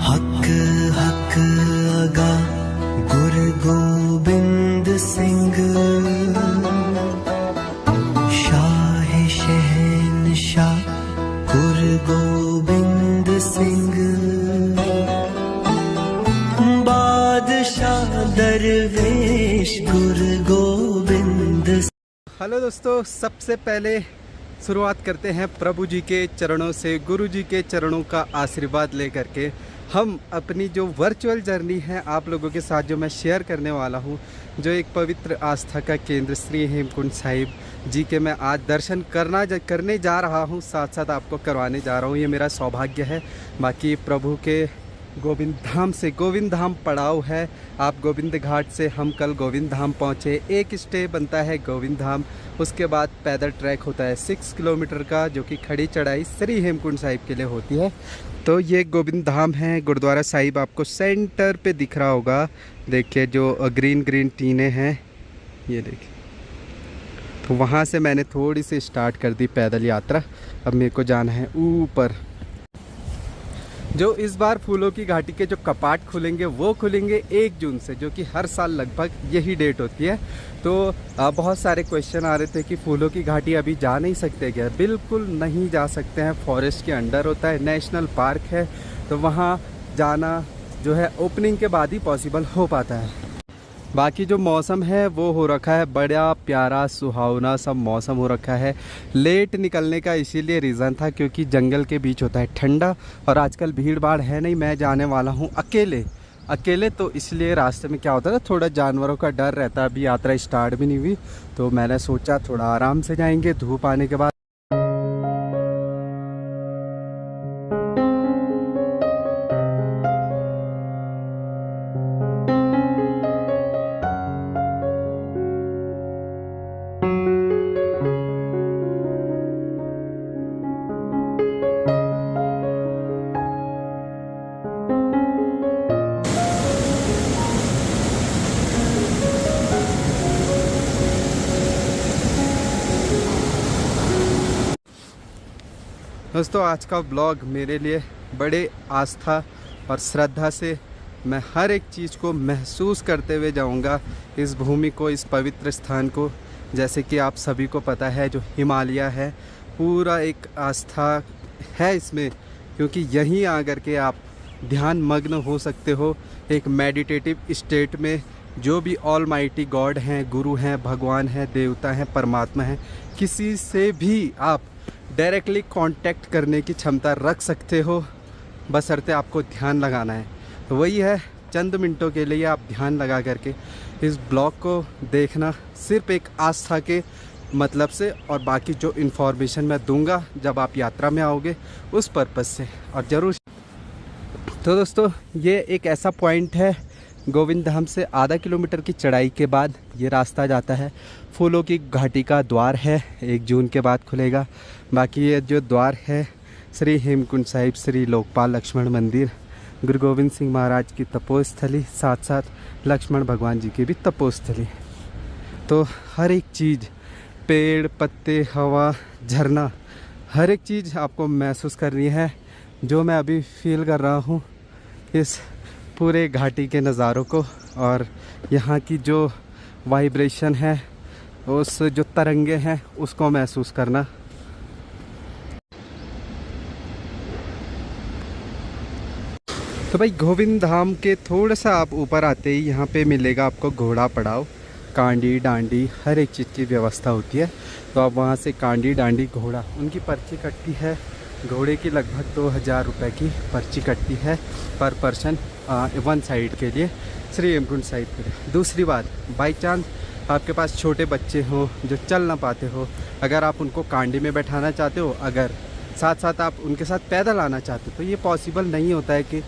हक हक अगा गुरु गोबिंद सिंह शाह शहनशाह गुरु गोबिंद सिंह बादशाह दरवेश गुरु गोबिंद। हेलो दोस्तों, सबसे पहले शुरुआत करते हैं प्रभु जी के चरणों से, गुरु जी के चरणों का आशीर्वाद लेकर के हम अपनी जो वर्चुअल जर्नी है आप लोगों के साथ जो मैं शेयर करने वाला हूं, जो एक पवित्र आस्था का केंद्र श्री हेमकुंड साहिब जी के मैं आज दर्शन करने जा रहा हूं, साथ साथ आपको करवाने जा रहा हूं। ये मेरा सौभाग्य है। बाकी प्रभु के गोविंद धाम से, गोविंद धाम पड़ाव है, आप गोविंद घाट से हम कल गोविंद धाम पहुँचे। एक स्टे बनता है गोविंद धाम, उसके बाद पैदल ट्रैक होता है 6 किलोमीटर का, जो कि खड़ी चढ़ाई श्री हेमकुंड साहिब के लिए होती है। तो ये गोविंद धाम है, गुरुद्वारा साहिब आपको सेंटर पे दिख रहा होगा। देखिए जो ग्रीन ग्रीन टीने हैं, ये देखिए। तो वहाँ से मैंने थोड़ी सी स्टार्ट कर दी पैदल यात्रा। अब मेरे को जाना है ऊपर। जो इस बार फूलों की घाटी के जो कपाट खुलेंगे वो खुलेंगे 1 जून से, जो कि हर साल लगभग यही डेट होती है। तो बहुत सारे क्वेश्चन आ रहे थे कि फूलों की घाटी अभी जा नहीं सकते क्या? बिल्कुल नहीं जा सकते हैं। फॉरेस्ट के अंडर होता है, नेशनल पार्क है, तो वहाँ जाना जो है ओपनिंग के बाद ही पॉसिबल हो पाता है। बाकी जो मौसम है वो हो रखा है बड़ा प्यारा सुहावना सब मौसम हो रखा है। लेट निकलने का इसीलिए रीज़न था क्योंकि जंगल के बीच होता है ठंडा, और आजकल भीड़ भाड़ है नहीं। मैं जाने वाला हूँ अकेले, तो इसलिए रास्ते में क्या होता है, थोड़ा जानवरों का डर रहता है। अभी यात्रा स्टार्ट भी नहीं हुई, तो मैंने सोचा थोड़ा आराम से जाएंगे धूप आने के बाद। दोस्तों, आज का ब्लॉग मेरे लिए बड़े आस्था और श्रद्धा से मैं हर एक चीज़ को महसूस करते हुए जाऊंगा, इस भूमि को, इस पवित्र स्थान को। जैसे कि आप सभी को पता है, जो हिमालय है पूरा एक आस्था है इसमें, क्योंकि यहीं आकर के आप ध्यान मग्न हो सकते हो एक मेडिटेटिव स्टेट में। जो भी ऑलमाइटी गॉड हैं, गुरु हैं, भगवान हैं, देवता हैं, परमात्मा हैं, किसी से भी आप डायरेक्टली कांटेक्ट करने की क्षमता रख सकते हो, बशर्ते आपको ध्यान लगाना है। तो वही है, चंद मिनटों के लिए आप ध्यान लगा करके इस ब्लॉग को देखना, सिर्फ एक आस्था के मतलब से, और बाकी जो इन्फॉर्मेशन मैं दूंगा जब आप यात्रा में आओगे उस पर्पज़ से, और ज़रूर। तो दोस्तों, ये एक ऐसा पॉइंट है, गोविंद धाम से आधा किलोमीटर की चढ़ाई के बाद ये रास्ता जाता है। फूलों की घाटी का द्वार है, 1 जून के बाद खुलेगा। बाकी ये जो द्वार है श्री हेमकुंड साहिब, श्री लोकपाल लक्ष्मण मंदिर, गुरु गोविंद सिंह महाराज की तपोस्थली, साथ साथ लक्ष्मण भगवान जी की भी तपोस्थली। तो हर एक चीज़, पेड़ पत्ते, हवा, झरना, हर एक चीज़ आपको महसूस करनी है, जो मैं अभी फील कर रहा हूँ इस पूरे घाटी के नज़ारों को। और यहाँ की जो वाइब्रेशन है, उस जो तरंगे हैं, उसको महसूस करना। तो भाई, गोविंद धाम के थोड़ा सा आप ऊपर आते ही यहाँ पे मिलेगा आपको घोड़ा पड़ाव, कांडी डांडी, हर एक चीज़ की व्यवस्था होती है। तो आप वहाँ से कांडी डांडी घोड़ा, उनकी पर्ची कटती है, घोड़े की लगभग 2000 रुपये की पर्ची कटती है पर पर्सन, 1 साइड के लिए, श्री हेमकुंड साहिब के लिए। दूसरी बात, बाई चांस आपके पास छोटे बच्चे हों जो चल ना पाते हो, अगर आप उनको कांडी में बैठाना चाहते हो, अगर साथ साथ आप उनके साथ पैदल आना चाहते हो, तो ये पॉसिबल नहीं होता है कि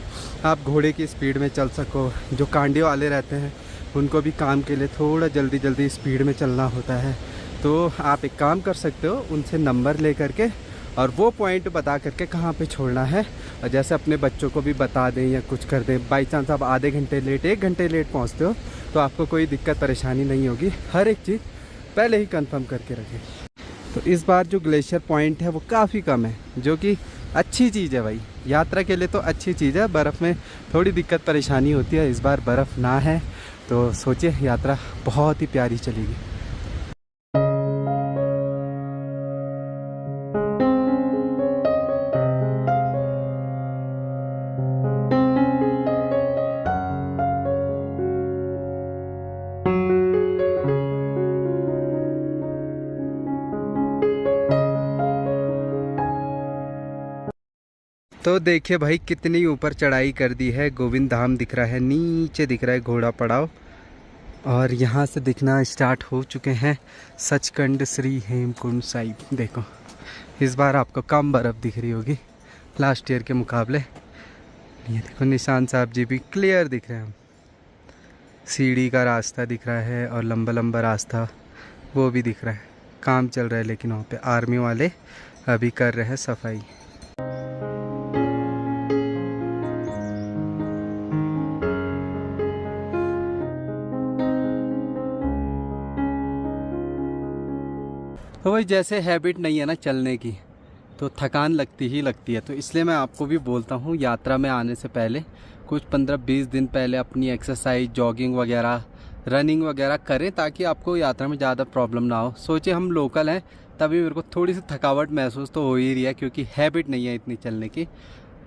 आप घोड़े की स्पीड में चल सको। जो कांडी वाले रहते हैं उनको भी काम के लिए थोड़ा जल्दी स्पीड में चलना होता है। तो आप एक काम कर सकते हो, उनसे नंबर ले करके और वो पॉइंट बता करके कहाँ पे छोड़ना है, और जैसे अपने बच्चों को भी बता दें या कुछ कर दें। बाई चांस आप आधे घंटे लेट, 1 घंटे लेट पहुँचते हो, तो आपको कोई दिक्कत परेशानी नहीं होगी। हर एक चीज़ पहले ही कंफर्म करके रखें। तो इस बार जो ग्लेशियर पॉइंट है वो काफ़ी कम है, जो कि अच्छी चीज़ है भाई। यात्रा के लिए तो अच्छी चीज़ है। बर्फ़ में थोड़ी दिक्कत परेशानी होती है, इस बार बर्फ़ ना है तो सोचिए यात्रा बहुत ही प्यारी चलेगी। तो देखिए भाई कितनी ऊपर चढ़ाई कर दी है। गोविंद धाम दिख रहा है, नीचे दिख रहा है घोड़ा पड़ाव, और यहाँ से दिखना स्टार्ट हो चुके हैं सचखंड श्री हेमकुंड साहिब। देखो इस बार आपको कम बर्फ़ दिख रही होगी लास्ट ईयर के मुकाबले। ये देखो निशान साहब जी भी क्लियर दिख रहे हैं। सीढ़ी का रास्ता दिख रहा है और लंबा लंबा रास्ता वो भी दिख रहा है। काम चल रहा है लेकिन वहाँ पे आर्मी वाले अभी कर रहे हैं सफाई। तो भाई जैसे हैबिट नहीं है ना चलने की, तो थकान लगती ही लगती है। तो इसलिए मैं आपको भी बोलता हूँ यात्रा में आने से पहले कुछ 15-20 दिन पहले अपनी एक्सरसाइज, जॉगिंग वगैरह, रनिंग वगैरह करें, ताकि आपको यात्रा में ज़्यादा प्रॉब्लम ना हो। सोचिए हम लोकल हैं तभी मेरे को थोड़ी सी थकावट महसूस तो हो ही रही है, क्योंकि हैबिट नहीं है इतनी चलने की।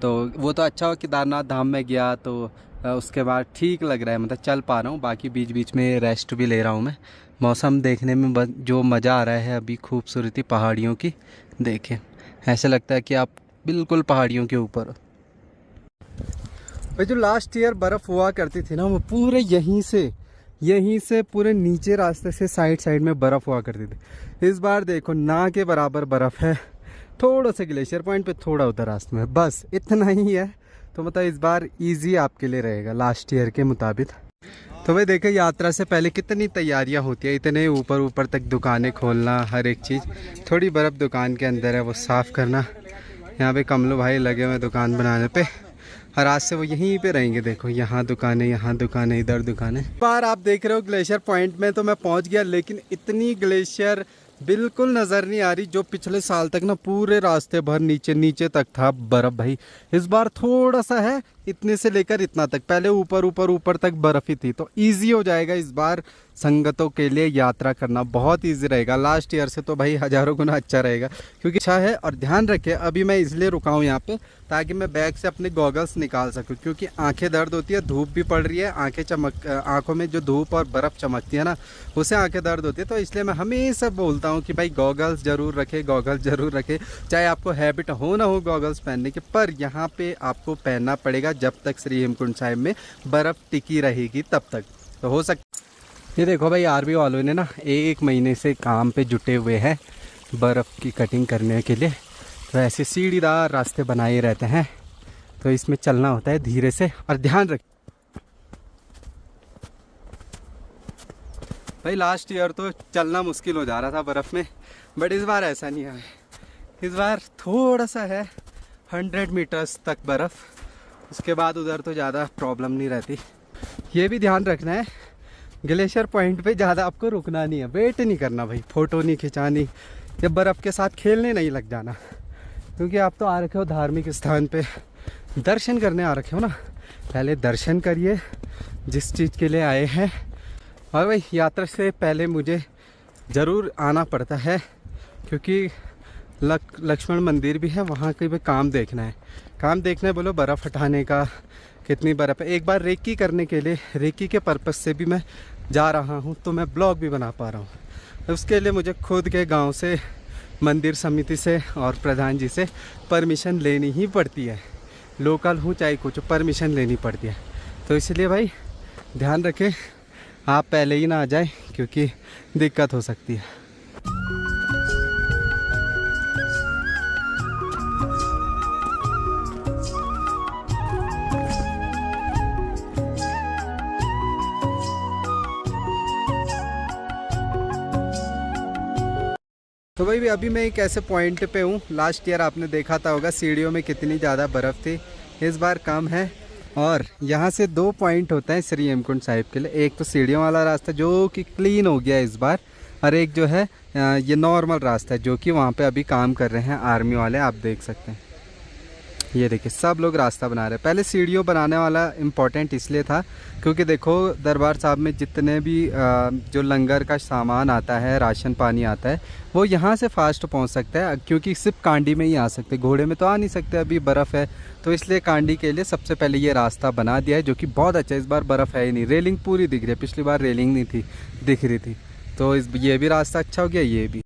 तो वो तो अच्छा हो केदारनाथ धाम में गया तो उसके बाद ठीक लग रहा है, मतलब चल पा रहा हूँ। बाकी बीच बीच में रेस्ट भी ले रहा हूँ मैं। मौसम देखने में जो मज़ा आ रहा है अभी, खूबसूरती पहाड़ियों की देखें, ऐसा लगता है कि आप बिल्कुल पहाड़ियों के ऊपर हो। भाई जो लास्ट ईयर बर्फ़ हुआ करती थी ना, वो पूरे यहीं से पूरे नीचे रास्ते से साइड में बर्फ़ हुआ करती थी। इस बार देखो ना के बराबर बर्फ़ है, थोड़ा सा ग्लेशियर पॉइंट पे थोड़ा उधर रास्ते में, बस इतना ही है। तो मतलब इस बार इजी आपके लिए रहेगा लास्ट ईयर के मुताबिक। तो भाई देखिए यात्रा से पहले कितनी तैयारियां होती है, इतने ऊपर तक दुकानें खोलना, हर एक चीज़। थोड़ी बर्फ़ दुकान के अंदर है वो साफ़ करना। यहाँ पे कमलू भाई लगे हुए दुकान बनाने पे, और आज से वो यहीं पे रहेंगे। देखो यहाँ दुकानें, इधर दुकानें। बार आप देख रहे हो ग्लेशियर पॉइंट में तो मैं पहुँच गया, लेकिन इतनी ग्लेशियर बिल्कुल नज़र नहीं आ रही जो पिछले साल तक ना पूरे रास्ते भर नीचे तक था बर्फ़। भाई इस बार थोड़ा सा है, इतने से लेकर इतना तक, पहले ऊपर तक बर्फ़ ही थी। तो इजी हो जाएगा इस बार संगतों के लिए यात्रा करना, बहुत इजी रहेगा। लास्ट ईयर से तो भाई हज़ारों गुना अच्छा रहेगा, क्योंकि अच्छा है। और ध्यान रखें अभी मैं इसलिए रुका हूँ यहाँ पे ताकि मैं बैग से अपने गॉगल्स निकाल सकूँ, क्योंकि आंखें दर्द होती है, धूप भी पड़ रही है, आंखों में जो धूप और बर्फ़ चमकती है ना, उससे आंखें दर्द होती है। तो इसलिए मैं हमेशा बोलता हूँ कि भाई गॉगल्स ज़रूर रखें, चाहे आपको हैबिट हो ना हो गॉगल्स पहनने की, पर यहाँ पे आपको पहनना पड़ेगा जब तक श्री हेमकुंड साहिब में बर्फ़ टिकी रहेगी तब तक। तो हो सकता ये देखो भाई आर्मी वालों ने ना 1 महीने से काम पे जुटे हुए हैं बर्फ़ की कटिंग करने के लिए। तो ऐसे सीढ़ीदार रास्ते बनाए रहते हैं, तो इसमें चलना होता है धीरे से। और ध्यान रख भाई लास्ट ईयर तो चलना मुश्किल हो जा रहा था बर्फ़ में, बट इस बार ऐसा नहीं है। इस बार थोड़ा सा है 100 मीटर्स तक बर्फ़, उसके बाद उधर तो ज़्यादा प्रॉब्लम नहीं रहती। ये भी ध्यान रखना है ग्लेशियर पॉइंट पे ज़्यादा आपको रुकना नहीं है, वेट नहीं करना भाई, फ़ोटो नहीं खिंचानी, या बर्फ़ के साथ खेलने नहीं लग जाना, क्योंकि आप तो आ रखे हो धार्मिक स्थान पे, दर्शन करने आ रखे हो ना। पहले दर्शन करिए जिस चीज़ के लिए आए हैं। और भाई यात्रा से पहले मुझे ज़रूर आना पड़ता है, क्योंकि लक्ष्मण मंदिर भी है, वहाँ के भी काम देखना है बोलो, बर्फ़ हटाने का, कितनी बर्फ़ है। एक बार रेकी करने के लिए, रेकी के पर्पस से भी मैं जा रहा हूँ, तो मैं ब्लॉग भी बना पा रहा हूँ। उसके लिए मुझे खुद के गांव से, मंदिर समिति से और प्रधान जी से परमिशन लेनी ही पड़ती है। लोकल हूँ चाहे कुछ, परमिशन लेनी पड़ती है। तो इसलिए भाई ध्यान रखें, आप पहले ही ना आ जाए, क्योंकि दिक्कत हो सकती है। तो भाई अभी मैं एक ऐसे पॉइंट पे हूँ, लास्ट ईयर आपने देखा था होगा सीढ़ियों में कितनी ज़्यादा बर्फ़ थी, इस बार कम है। और यहाँ से 2 पॉइंट होता है श्री हेमकुंड साहिब के लिए, एक तो सीढ़ियों वाला रास्ता जो कि क्लीन हो गया इस बार, और एक जो है ये नॉर्मल रास्ता है जो कि वहाँ पे अभी काम कर रहे हैं आर्मी वाले, आप देख सकते हैं। ये देखिए सब लोग रास्ता बना रहे हैं। पहले सीढ़ियों बनाने वाला इम्पोर्टेंट इसलिए था क्योंकि देखो दरबार साहब में जितने भी जो लंगर का सामान आता है, राशन पानी आता है, वो यहाँ से फास्ट पहुँच सकता है क्योंकि सिर्फ कांडी में ही आ सकते, घोड़े में तो आ नहीं सकते, अभी बर्फ़ है। तो इसलिए कांडी के लिए सबसे पहले ये रास्ता बना दिया है, जो कि बहुत अच्छा है। इस बार बर्फ़ है ही नहीं, रेलिंग पूरी दिख रही है, पिछली बार रेलिंग नहीं थी, दिख रही थी। तो ये भी रास्ता अच्छा हो गया, ये भी।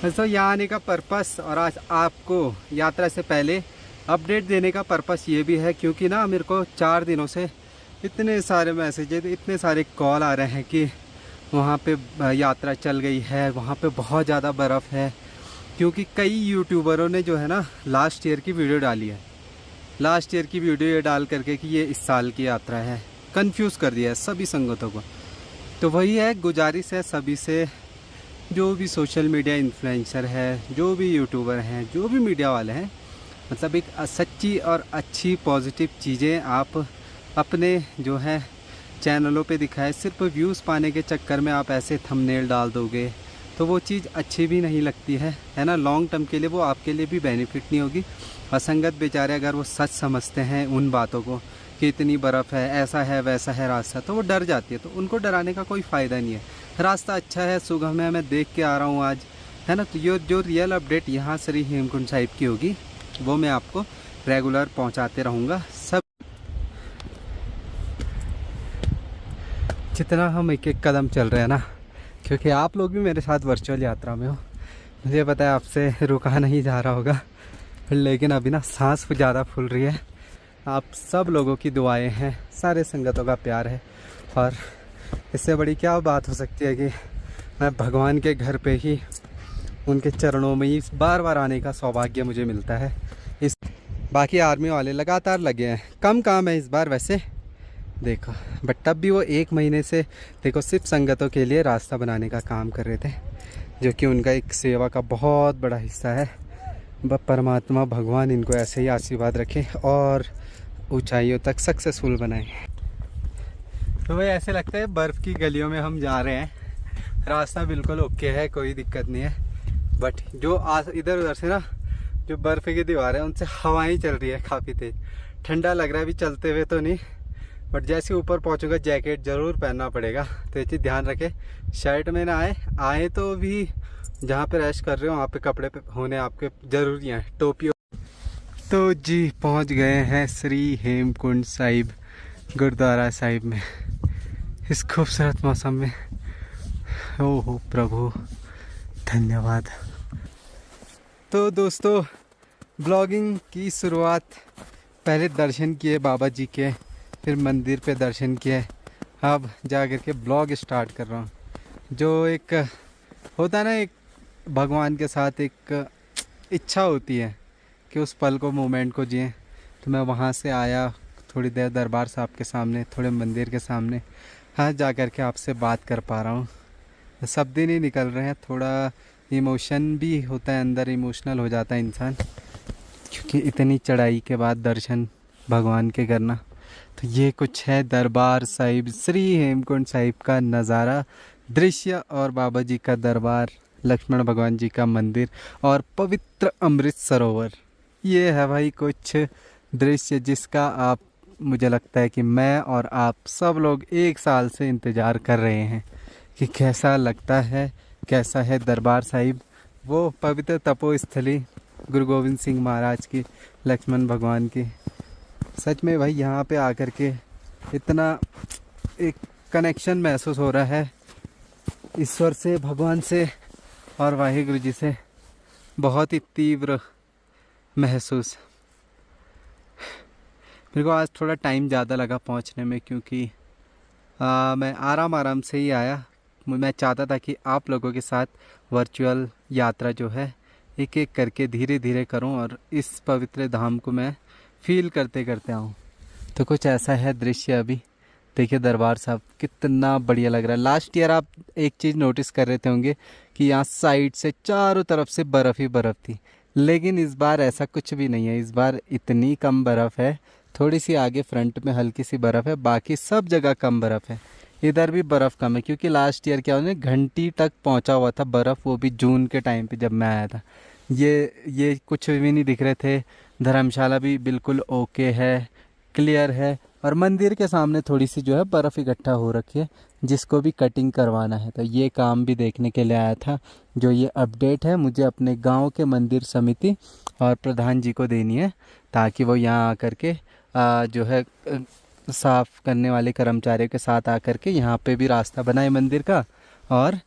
दोस्तों यहाँ आने का पर्पस और आज आपको यात्रा से पहले अपडेट देने का पर्पस ये भी है क्योंकि ना मेरे को 4 दिनों से इतने सारे मैसेजेस, इतने सारे कॉल आ रहे हैं कि वहाँ पे यात्रा चल गई है, वहाँ पे बहुत ज़्यादा बर्फ़ है। क्योंकि कई यूट्यूबरों ने जो है ना लास्ट ईयर की वीडियो डाली है, लास्ट ईयर की वीडियो ये डाल करके कि ये इस साल की यात्रा है, कंफ्यूज कर दिया है सभी संगतों को। तो वही है, गुजारिश है सभी से, जो भी सोशल मीडिया इन्फ्लुएंसर है, जो भी यूट्यूबर हैं, जो भी मीडिया वाले हैं, मतलब एक सच्ची और अच्छी पॉजिटिव चीज़ें आप अपने जो है चैनलों पे दिखाएं। सिर्फ व्यूज़ पाने के चक्कर में आप ऐसे थंबनेल डाल दोगे तो वो चीज़ अच्छी भी नहीं लगती है ना। लॉन्ग टर्म के लिए वो आपके लिए भी बेनिफिट नहीं होगी। असंगत बेचारे अगर वो सच समझते हैं उन बातों को कि इतनी बर्फ़ है, ऐसा है, वैसा है रास्ता, तो वो डर जाती है। तो उनको डराने का कोई फ़ायदा नहीं है। रास्ता अच्छा है, सुगम है, मैं देख के आ रहा हूँ आज, है ना। तो ये जो रियल अपडेट यहाँ श्री हेमकुंड साहिब की होगी वो मैं आपको रेगुलर पहुँचाते रहूँगा। सब जितना हम एक एक कदम चल रहे हैं ना, क्योंकि आप लोग भी मेरे साथ वर्चुअल यात्रा में हो, मुझे पता है आपसे रुका नहीं जा रहा होगा, लेकिन अभी ना सांस ज़्यादा फूल रही है। आप सब लोगों की दुआएं हैं, सारे संगतों का प्यार है, और इससे बड़ी क्या बात हो सकती है कि मैं भगवान के घर पे ही, उनके चरणों में ही बार बार आने का सौभाग्य मुझे मिलता है। इस बाकी आर्मी वाले लगातार लगे हैं, कम काम है इस बार वैसे देखो, बट तब भी वो 1 महीने से देखो सिर्फ संगतों के लिए रास्ता बनाने का काम कर रहे थे, जो कि उनका एक सेवा का बहुत बड़ा हिस्सा है। परमात्मा भगवान इनको ऐसे ही आशीर्वाद रखे और ऊंचाइयों तक सक्सेसफुल बनाए। तो भाई ऐसे लगता है बर्फ़ की गलियों में हम जा रहे हैं, रास्ता बिल्कुल ओके है, कोई दिक्कत नहीं है। बट जो इधर उधर से ना जो बर्फ़ की दीवार है उनसे हवाएं चल रही है काफ़ी तेज़, ठंडा लग रहा है अभी चलते हुए तो नहीं, बट जैसे ऊपर पहुंचूंगा जैकेट ज़रूर पहनना पड़ेगा। तो ये चीज़ ध्यान रखें, शर्ट में ना आए तो भी जहाँ पे रेस्ट कर रहे हो वहाँ पे कपड़े पे होने आपके ज़रूरी हैं, टोपी। तो जी पहुँच गए हैं श्री हेमकुंड साहिब गुरुद्वारा साहिब में, इस खूबसूरत मौसम में। ओहो प्रभु धन्यवाद। तो दोस्तों ब्लॉगिंग की शुरुआत, पहले दर्शन किए बाबा जी के, फिर मंदिर पे दर्शन किए, अब जा कर के ब्लॉग स्टार्ट कर रहा हूँ। जो एक होता है ना, एक भगवान के साथ एक इच्छा होती है कि उस पल को, मोमेंट को जिए। तो मैं वहाँ से आया, थोड़ी देर दरबार साहब के सामने, थोड़े मंदिर के सामने, हाँ जा कर के आपसे बात कर पा रहा हूँ। सब दिन ही निकल रहे हैं, थोड़ा इमोशन भी होता है अंदर, इमोशनल हो जाता है इंसान, क्योंकि इतनी चढ़ाई के बाद दर्शन भगवान के करना। तो ये कुछ है दरबार साहिब, श्री हेमकुंड साहिब का नज़ारा, दृश्य, और बाबा जी का दरबार, लक्ष्मण भगवान जी का मंदिर और पवित्र अमृत सरोवर। ये है भाई कुछ दृश्य जिसका आप, मुझे लगता है कि मैं और आप सब लोग 1 साल से इंतज़ार कर रहे हैं कि कैसा लगता है, कैसा है दरबार साहिब, वो पवित्र तपोस्थली गुरु गोविंद सिंह महाराज की, लक्ष्मण भगवान की। सच में भाई यहाँ पे आकर के इतना एक कनेक्शन महसूस हो रहा है ईश्वर से, भगवान से और वाहिगुरु जी से, बहुत ही तीव्र महसूस। मेरे को आज थोड़ा टाइम ज़्यादा लगा पहुँचने में, क्योंकि मैं आराम से ही आया। मैं चाहता था कि आप लोगों के साथ वर्चुअल यात्रा जो है एक एक करके धीरे धीरे करूं और इस पवित्र धाम को मैं फील करते करते आऊं। तो कुछ ऐसा है दृश्य। अभी देखिए दरबार साहब कितना बढ़िया लग रहा है। लास्ट ईयर आप एक चीज़ नोटिस कर रहे थे होंगे कि यहाँ साइड से चारों तरफ से बर्फ़ ही बर्फ़ थी, लेकिन इस बार ऐसा कुछ भी नहीं है। इस बार इतनी कम बर्फ़ है, थोड़ी सी आगे फ्रंट में हल्की सी बर्फ़ है, बाकी सब जगह कम बर्फ़ है। इधर भी बर्फ़ कम है, क्योंकि लास्ट ईयर क्या होने घंटी तक पहुंचा हुआ था बर्फ़, वो भी जून के टाइम पे जब मैं आया था। ये कुछ भी नहीं दिख रहे थे। धर्मशाला भी बिल्कुल ओके है, क्लियर है। और मंदिर के सामने थोड़ी सी जो है बर्फ़ इकट्ठा हो रखी है, जिसको भी कटिंग करवाना है, तो ये काम भी देखने के लिए आया था। जो ये अपडेट है मुझे अपने गांव के मंदिर समिति और प्रधान जी को देनी है, ताकि वो यहाँ आकर के जो है साफ़ करने वाले कर्मचारियों के साथ आकर के यहाँ पे भी रास्ता बनाए मंदिर का, और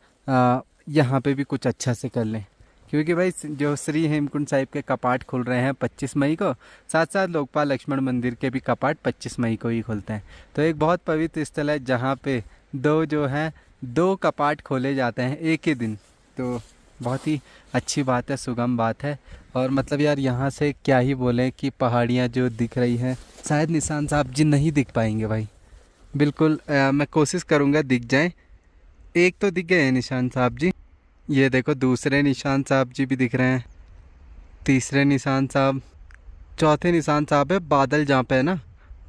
यहाँ पे भी कुछ अच्छा से कर लें। क्योंकि भाई जो श्री हेमकुंड साहिब के कपाट खुल रहे हैं 25 मई को, साथ साथ लोकपाल लक्ष्मण मंदिर के भी कपाट 25 मई को ही खुलते हैं। तो एक बहुत पवित्र स्थल है जहाँ पे दो कपाट खोले जाते हैं एक ही दिन। तो बहुत ही अच्छी बात है, सुगम बात है। और मतलब यार यहाँ से क्या ही बोलें कि पहाड़ियाँ जो दिख रही हैं, शायद निशान साहब जी नहीं दिख पाएंगे भाई, बिल्कुल मैं कोशिश करूँगा दिख जाए। एक तो दिख गए हैं निशान साहब जी, ये देखो दूसरे निशान साहब जी भी दिख रहे हैं, तीसरे निशान साहब, चौथे निशान साहब है बादल जहाँ पे है ना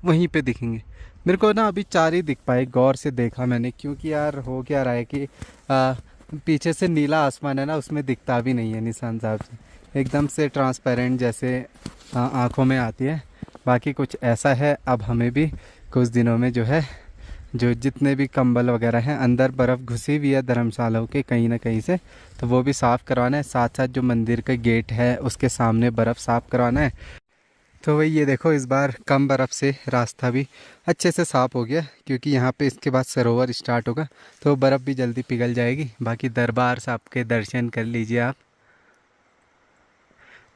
वहीं पे दिखेंगे। मेरे को ना अभी 4 ही दिख पाए, गौर से देखा मैंने, क्योंकि यार हो क्या रहा है कि पीछे से नीला आसमान है ना, उसमें दिखता भी नहीं है निशान साहब जी, एकदम से ट्रांसपेरेंट जैसे आँखों में आती है। बाकी कुछ ऐसा है, अब हमें भी कुछ दिनों में जो है जो जितने भी कंबल वगैरह हैं, अंदर बर्फ़ घुसी हुई है धर्मशालाओं के कहीं ना कहीं से, तो वो भी साफ़ करवाना है। साथ साथ जो मंदिर का गेट है उसके सामने बर्फ़ साफ़ करवाना है। तो वही ये देखो इस बार कम बर्फ़ से रास्ता भी अच्छे से साफ़ हो गया, क्योंकि यहाँ पे इसके बाद सरोवर स्टार्ट होगा तो बर्फ़ भी जल्दी पिघल जाएगी। बाकी दरबार साहब के दर्शन कर लीजिए आप।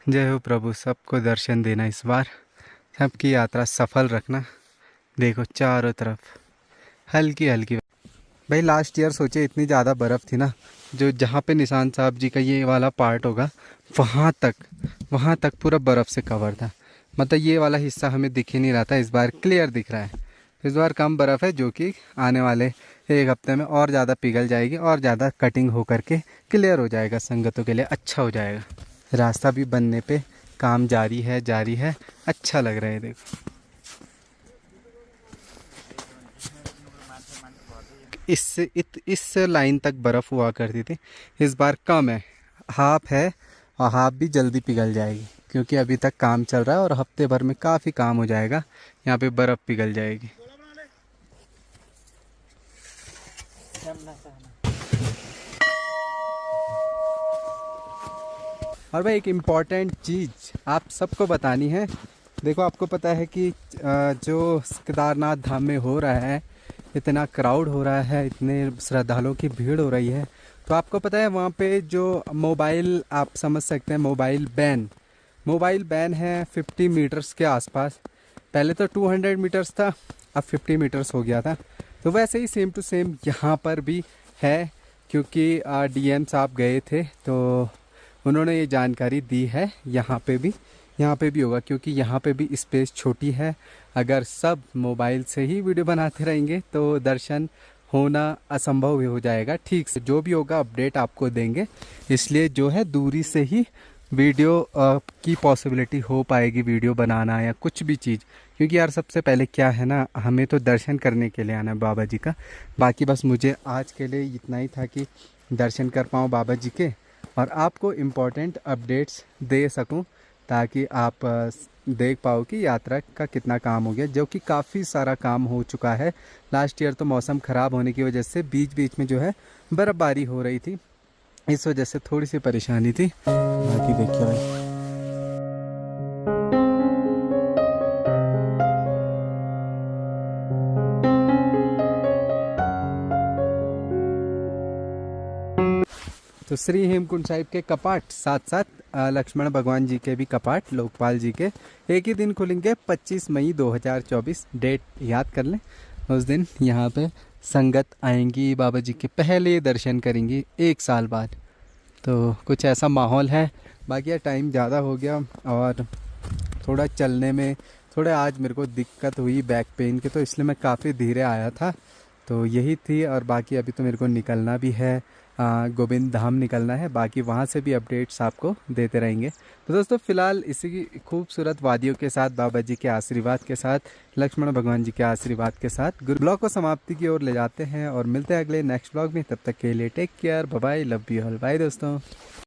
जय हो प्रभु, सबको दर्शन देना इस बार, सबकी यात्रा सफल रखना। देखो चारों तरफ हल्की हल्की। भाई लास्ट ईयर सोचे इतनी ज़्यादा बर्फ़ थी ना, जो जहाँ पे निशान साहब जी का ये वाला पार्ट होगा वहाँ तक पूरा बर्फ़ से कवर था। मतलब ये वाला हिस्सा हमें दिख ही नहीं रहा था, इस बार क्लियर दिख रहा है। इस बार कम बर्फ़ है, जो कि आने वाले 1 हफ्ते में और ज़्यादा पिघल जाएगी और ज़्यादा कटिंग हो करके क्लियर हो जाएगा, संगतों के लिए अच्छा हो जाएगा। रास्ता भी बनने पे काम जारी है, अच्छा लग रहा है। देखो इस लाइन तक बर्फ़ हुआ करती थी, इस बार कम है, हाफ है, और हाफ भी जल्दी पिघल जाएगी, क्योंकि अभी तक काम चल रहा है और हफ्ते भर में काफ़ी काम हो जाएगा, यहाँ पे बर्फ़ पिघल जाएगी। और भाई एक इम्पॉर्टेंट चीज़ आप सबको बतानी है। देखो आपको पता है कि जो केदारनाथ धाम में हो रहा है, इतना क्राउड हो रहा है, इतने श्रद्धालुओं की भीड़ हो रही है, तो आपको पता है वहाँ पे जो मोबाइल, आप समझ सकते हैं मोबाइल बैन है 50 मीटर्स के आसपास। पहले तो 200 मीटर्स था, अब 50 मीटर्स हो गया था। तो वैसे ही सेम टू सेम यहाँ पर भी है, क्योंकि डीएम साहब गए थे तो उन्होंने ये जानकारी दी है। यहाँ पे भी होगा, क्योंकि यहाँ पे भी स्पेस छोटी है। अगर सब मोबाइल से ही वीडियो बनाते रहेंगे तो दर्शन होना असंभव हो जाएगा। ठीक से जो भी होगा अपडेट आपको देंगे, इसलिए जो है दूरी से ही वीडियो की पॉसिबिलिटी हो पाएगी, वीडियो बनाना या कुछ भी चीज़। क्योंकि यार सबसे पहले क्या है ना, हमें तो दर्शन करने के लिए आना है बाबा जी का। बाकी बस मुझे आज के लिए इतना ही था कि दर्शन कर पाऊँ बाबा जी के और आपको इम्पोर्टेंट अपडेट्स दे सकूं, ताकि आप देख पाओ कि यात्रा का कितना काम हो गया, जो कि काफ़ी सारा काम हो चुका है। लास्ट ईयर तो मौसम ख़राब होने की वजह से बीच बीच में जो है बर्फ़बारी हो रही थी, इस वजह से थोड़ी सी परेशानी थी। बाकी देखिए भाई तो श्री हेमकुंड साहिब के कपाट, साथ साथ लक्ष्मण भगवान जी के भी कपाट, लोकपाल जी के एक ही दिन खुलेंगे 25 मई 2024। डेट याद कर लें, उस दिन यहाँ पे संगत आएंगी, बाबा जी के पहले दर्शन करेंगी 1 साल बाद। तो कुछ ऐसा माहौल है। बाकी यार टाइम ज़्यादा हो गया और थोड़ा चलने में आज मेरे को दिक्कत हुई बैक पेन के, तो इसलिए मैं काफ़ी धीरे आया था। तो यही थी। और बाकी अभी तो मेरे को निकलना भी है, गोविंद धाम निकलना है। बाकी वहाँ से भी अपडेट्स आपको देते रहेंगे। तो दोस्तों फ़िलहाल इसी खूबसूरत वादियों के साथ, बाबा जी के आशीर्वाद के साथ, लक्ष्मण भगवान जी के आशीर्वाद के साथ ब्लॉग को समाप्ति की ओर ले जाते हैं और मिलते हैं अगले नेक्स्ट ब्लॉग में। तब तक के लिए take care, bye bye, love you all, bye दोस्तों।